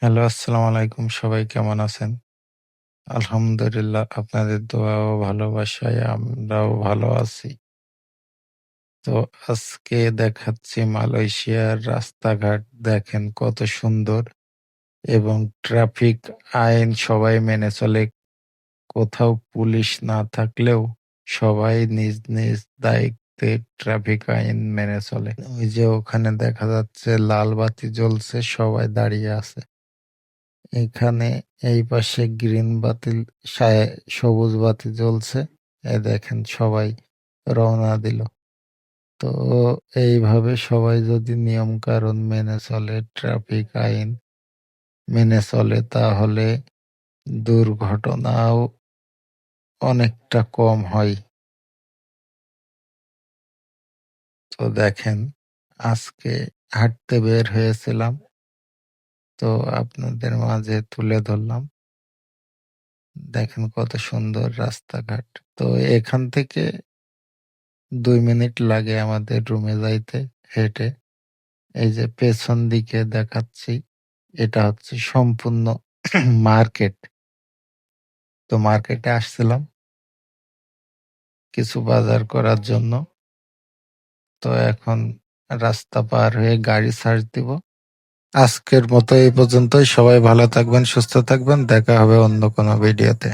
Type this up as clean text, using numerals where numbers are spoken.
Hello, আসসালামু আলাইকুম। সবাই কেমন আছেন? আলহামদুলিল্লাহ আপনাদের দোয়া ও ভালোবাসায় আমরাও ভালো আছি। তো আজকে দেখাচ্ছি মালয়েশিয়ার রাস্তাঘাট দেখেন কত সুন্দর এবং ট্রাফিক আইন সবাই মেনে চলে। কোথাও পুলিশ না থাকলেও সবাই নিজ নিজ দায়িত্বে ট্রাফিক আইন মেনে চলে। ওই যে ওখানে দেখা যাচ্ছে লাল বাতি জ্বলছে, সবাই দাঁড়িয়ে আছে। এখানে এই পাশে গ্রিন বাতি সবুজ বাতি জ্বলছে। দেখেন সবাই রওনা দিল। তো এইভাবে সবাই যদি নিয়ম কানুন মেনে চলে, ট্রাফিক আইন মেনে চলে তাহলে দুর্ঘটনাও অনেকটা কম হয়। তো দেখেন আজকে হাঁটতে বের হয়েছিলাম। তো আপনাদের মাঝে তুলে ধরলাম। দেখেন কত সুন্দর রাস্তাঘাট। তো এখান থেকে ২ মিনিট লাগে আমাদের রুমে যাইতে হেঁটে। এই যে পেছন দিকে দেখাচ্ছি, এটা হচ্ছে সম্পূর্ণ মার্কেট। তো মার্কেটে আসছিলাম কিছু বাজার করার জন্য। তো এখন রাস্তা পার হয়ে গাড়ি ছাড় দিব। আজকের মতো এই পর্যন্তই। সবাই ভালো থাকবেন, সুস্থ থাকবেন। দেখা হবে অন্য কোনো ভিডিওতে।